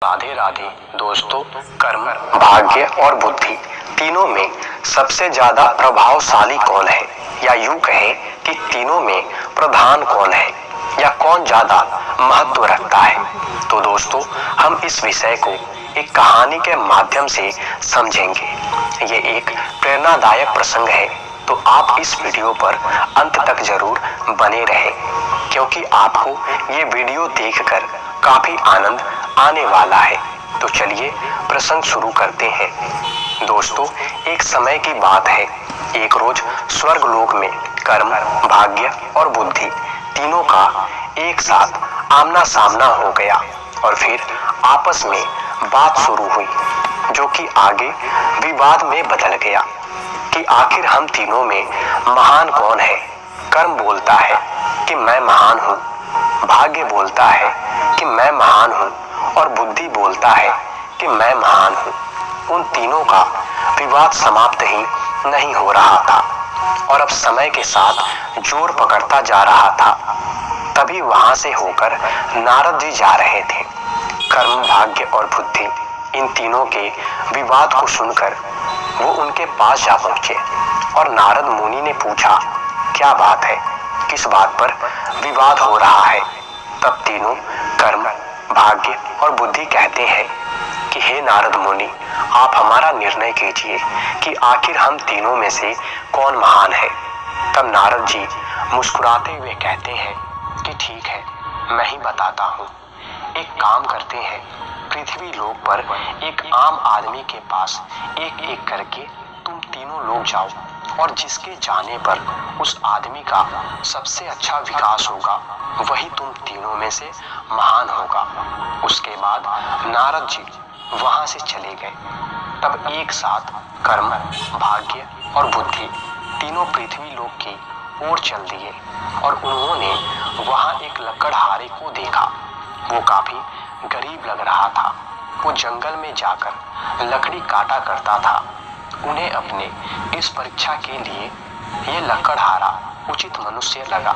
राधे राधे दोस्तों। कर्म, भाग्य और बुद्धि तीनों में सबसे ज्यादा प्रभावशाली कौन है, या यूं कहें कि तीनों में प्रधान कौन है, या कौन ज्यादा महत्व रखता है। तो दोस्तों, हम इस विषय को एक कहानी के माध्यम से समझेंगे। ये एक प्रेरणादायक प्रसंग है, तो आप इस वीडियो पर अंत तक जरूर बने रहें, क्योंकि आपको ये वीडियो देखकर काफी आनंद आने वाला है। तो चलिए प्रसंग शुरू करते हैं। दोस्तों, एक समय की बात है। एक रोज स्वर्ग लोक में कर्म, भाग्य और बुद्धि तीनों का एक साथ आमना सामना हो गया और फिर आपस में बात शुरू हुई, जो कि आगे विवाद में बदल गया कि आखिर हम तीनों में महान कौन है। कर्म बोलता है कि मैं महान हूँ, भाग्य बोलता है कि मैं महान हूँ और बुद्धि बोलता है कि मैं महान हूँ। उन तीनों का विवाद समाप्त ही नहीं हो रहा था और अब समय के साथ जोर पकड़ता जा रहा था। तभी वहां से होकर नारद जी जा रहे थे। कर्म, भाग्य और बुद्धि इन तीनों के विवाद को सुनकर वो उनके पास जा पहुंचे और नारद मुनि ने पूछा, क्या बात है, किस बात पर विवाद हो रहा है। तब तीनों कर्म, भाग्य और बुद्धि कहते हैं कि हे नारद मुनि, आप हमारा निर्णय कीजिए कि आखिर हम तीनों में से कौन महान है। तब नारद जी मुस्कुराते हुए कहते हैं कि ठीक है, मैं ही बताता हूँ। एक काम करते हैं, पृथ्वी लोक पर एक आम आदमी के पास एक एक करके तुम तीनों लोग जाओ और जिसके जाने पर उस आदमी का सबसे अच्छा विकास होगा वही तुम तीनों में से महान होगा। उसके बाद नारद जी वहां से चले गए। तब एक साथ कर्म, भाग्य और बुद्धि तीनों पृथ्वी लोक की ओर चल दिए और उन्होंने वहां एक लकड़हारे को देखा। वो काफी गरीब लग रहा था। वो जंगल में जाकर लकड़ी काटा करता था। उन्हें अपने इस परीक्षा के लिए ये लकड़हारा उचित मनुष्य लगा।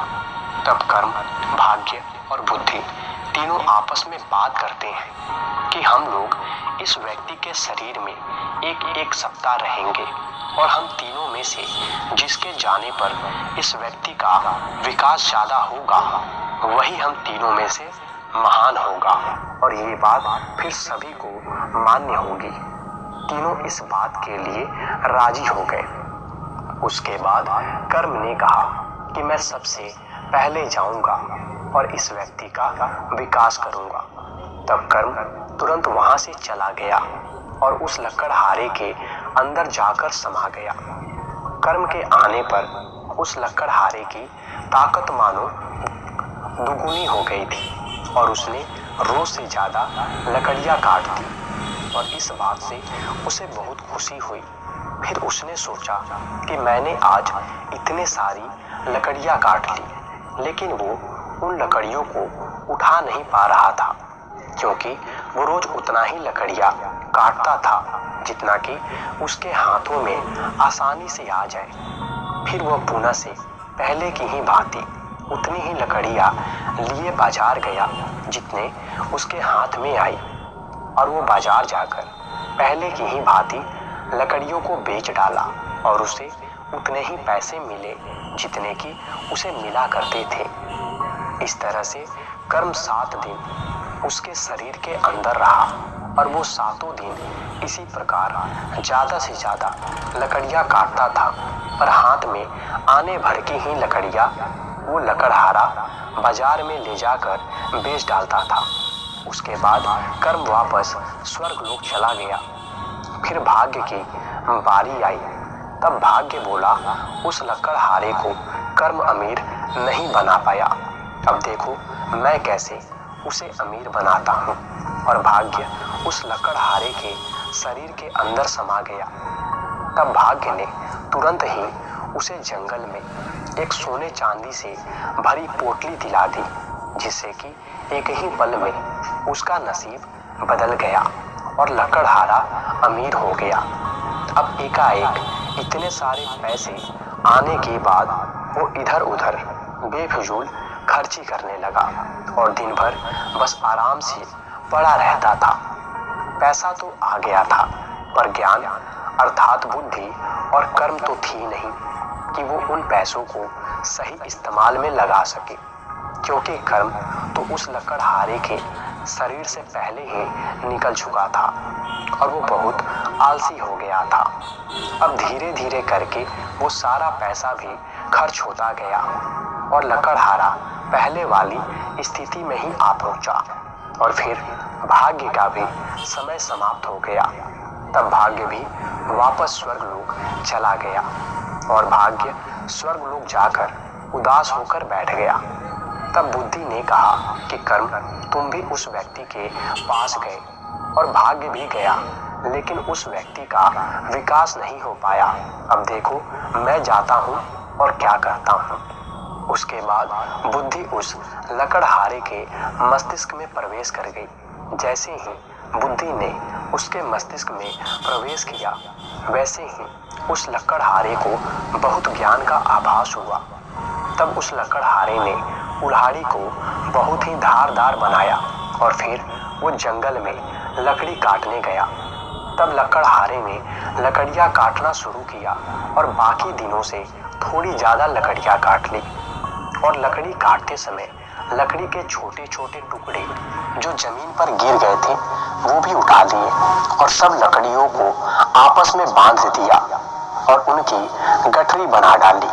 तब कर्म, भाग्य और बुद्धि तीनों आपस में बात करते हैं कि हम लोग इस व्यक्ति के शरीर में एक एक सप्ताह रहेंगे और हम तीनों में से जिसके जाने पर इस व्यक्ति का विकास ज्यादा होगा वही हम तीनों में से महान होगा और ये बात फिर सभी को मान्य होगी। तीनों इस बात के लिए राजी हो गए। उसके बाद कर्म ने कहा कि मैं सबसे पहले जाऊंगा और इस व्यक्ति का विकास करूंगा। तब कर्म तुरंत वहां से चला गया और उस लकड़हारे के अंदर जाकर समा गया। कर्म के आने पर उस लकड़हारे की ताकत मानो दुगुनी हो गई थी और उसने रोज से ज्यादा लकड़ियां काट दी और इस बात से उसे बहुत खुशी हुई। फिर उसने सोचा कि मैंने आज इतने सारी लकड़ियां काट ली, लेकिन वो उन लकड़ियों को उठा नहीं पा रहा था, क्योंकि वो रोज उतना ही लकड़ियां काटता था जितना कि उसके हाथों में आसानी से आ जाए। फिर वह पुनः से पहले की ही भांति उतनी ही लकड़ियां लिए बाजार गया जितने उसके हाथ में आई और वो बाजार जाकर पहले की ही भांति लकड़ियों को बेच डाला और उसे उतने ही पैसे मिले जितने कि उसे मिला करते थे। इस तरह से कर्म 7 दिन उसके शरीर के अंदर रहा और वो 7 दिन इसी प्रकार ज्यादा से ज्यादा लकड़ियां काटता था, पर हाथ में आने भर की ही लकड़ियां वो लकड़हारा बाजार में ले जाकर बेच डालता था। उसके बाद कर्म वापस स्वर्ग लोक चला गया। फिर भाग्य की बारी आई। तब भाग्य बोला, उस लकड़हारे को कर्म अमीर नहीं बना पाया, अब देखो मैं कैसे उसे अमीर बनाता हूँ। और भाग्य उस लकड़हारे के शरीर के अंदर समा गया। तब भाग्य ने तुरंत ही उसे जंगल में एक सोने चांदी से भरी पोटली दिला दी, जिससे कि एक ही पल में उसका नसीब बदल गया और लकड़हारा अमीर हो गया। अब एकाएक इतने सारे पैसे आने के बाद वो इधर उधर बेफिजूल खर्ची करने लगा और दिन भर बस आराम से पड़ा रहता था। पैसा तो आ गया था, पर ज्ञान अर्थात बुद्धि और कर्म तो थी नहीं कि वो उन पैसों को सही इस्तेमाल में लगा सके, क्योंकि कर्म तो उस लकड़हारे के शरीर से पहले ही निकल चुका था और वो बहुत आलसी हो गया था। अब धीरे धीरे करके वो सारा पैसा भी खर्च होता गया और लकड़हारा पहले वाली स्थिति में ही आ पहुंचा। और फिर भाग्य का भी समय समाप्त हो गया। तब भाग्य भी वापस स्वर्गलोक चला गया और भाग्य स्वर्गलोक जाकर उदास होकर बैठ गया। तब बुद्धि ने कहा कि कर्म, तुम भी उस व्यक्ति के पास गए और भाग्य भी गया, लेकिन उस व्यक्ति का विकास नहीं हो पाया। अब देखो मैं जाता हूँ और क्या करता हूँ। उसके बाद बुद्धि उस लकड़हारे के मस्तिष्क में प्रवेश कर गई। जैसे ही बुद्धि ने उसके मस्तिष्क में प्रवेश किया, वैसे ही उस लकड़हारे को बहुत ज्ञान का आभास हुआ। तब उस लकड़हारे ने कुल्हाड़ी को बहुत ही धारदार बनाया और फिर वो जंगल में लकड़ी काटने गया। तब लकड़हारे ने लकड़ियाँ काटना शुरू किया और बाकी दिनों से थोड़ी ज़्यादा लकड़ियाँ काट ली। और लकड़ी काटते समय लकड़ी के छोटे छोटे टुकड़े जो जमीन पर गिर गए थे वो भी उठा लिए और सब लकड़ियों को आपस में बांध दिया और उनकी गठरी बना डाली।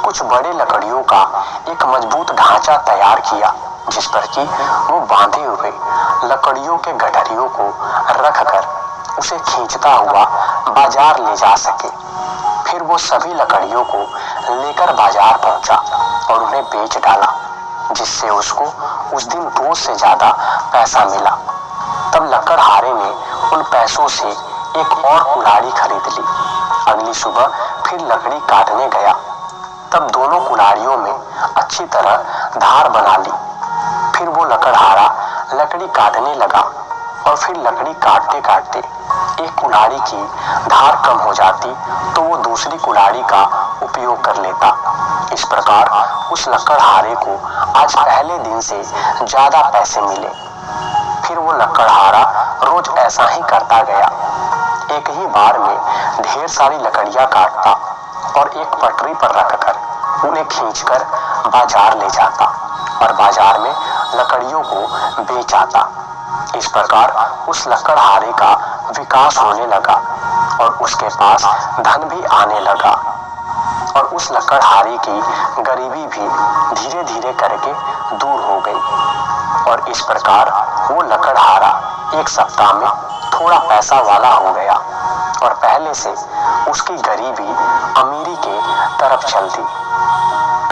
कुछ बड़े लकड़ियों का एक मजबूत ढांचा तैयार किया जिस पर कि वो बांधे हुए लकड़ियों के गठरियों को रखकर उसे खींचता हुआ बाजार ले जा सके। फिर वो सभी लकड़ियों को लेकर बाजार पहुंचा और उन्हें बेच डाला, जिससे उसको उस दिन 2 से ज्यादा पैसा मिला। तब लकड़हारे ने उन पैसों से एक और कुल्हाड़ी खरीद ली। अगली सुबह फिर लकड़ी काटने गया। तब दोनों कुल्हाड़ियों में अच्छी तरह धार बना ली। फिर वो लकड़हारा लकड़ी काटने लगा और फिर लकड़ी काटते काटते एक कुल्हाड़ी की धार कम हो जाती तो वो दूसरी कुल्हाड़ी का उपयोग कर लेता। इस प्रकार उस लकड़हारे को आज पहले दिन से ज्यादा पैसे मिले। फिर वो लकड़हारा रोज ऐसा ही करता गया। एक ही बार में ढेर सारी लकड़ियां काटता और एक पटरी पर रखकर उन्हें खींचकर बाजार ले जाता और बाजार में लकड़ियों को बेच आता। इस प्रकार उस लकड़हारे का विकास होने लगा और उसके पास धन भी आने लगा और उस लकड़हारे की गरीबी भी धीरे धीरे करके दूर हो गई। और इस प्रकार वो लकड़हारा एक सप्ताह में थोड़ा पैसा वाला हो गया और पहले से उसकी गरीबी अमीरी के तरफ चलती।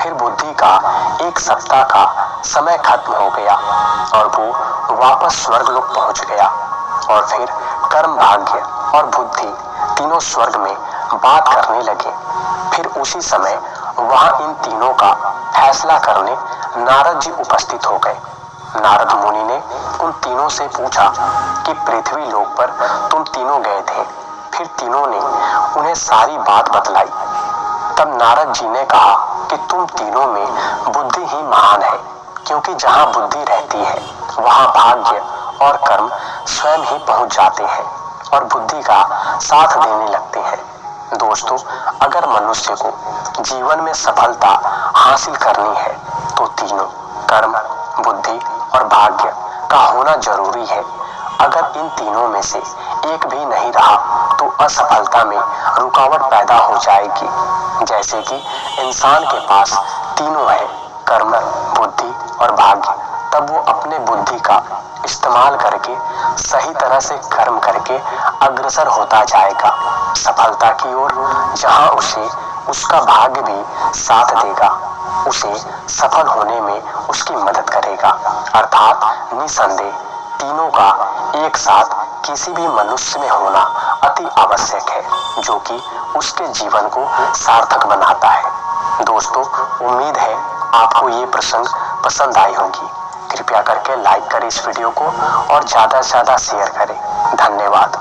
फिर बुद्धि का एक सप्ताह का समय खत्म हो गया और वो वापस स्वर्गलोक पहुंच गया। और फिर कर्म, भाग्य और बुद्धि तीनों स्वर्ग में बात करने लगे। फिर उसी समय वहां इन तीनों का फैसला करने नारद जी उपस्थित हो गए। नारद मुनि ने उन तीनों से पूछा कि पृथ्वी लोक पर तुम तीनों गए थे। फिर तीनों ने उन्हें सारी बात बतलाई। तब नारद जी ने कहा कि तुम तीनों में बुद्धि ही महान है, क्योंकि जहाँ बुद्धि रहती है वहाँ भाग्य और कर्म स्वयं ही पहुँच जाते हैं और बुद्धि का साथ देने लगते हैं। दोस्तों, अगर मनुष्य को जीवन में सफलता हासिल करनी है तो तीनों कर्म, बुद्धि और भाग्य का होना जरूरी है। अगर इन तीनों में से एक भी नहीं रहा तो असफलता में रुकावट पैदा हो जाएगी। जैसे कि इंसान के पास तीनों है, कर्म, बुद्धि और भाग्य, तब वो अपने बुद्धि का इस्तेमाल करके सही तरह से कर्म करके अग्रसर होता जाएगा सफलता की ओर, जहां उसे उसका भाग्य भी साथ देगा, उसे सफल होने में उसकी मदद करेगा। अर्थात निसंदेह तीनों का एक साथ किसी भी मनुष्य में होना अति आवश्यक है, जो कि उसके जीवन को सार्थक बनाता है। दोस्तों, उम्मीद है आपको ये प्रसंग पसंद आई होगी। कृपया करके लाइक करें इस वीडियो को और ज़्यादा से ज़्यादा शेयर करें। धन्यवाद।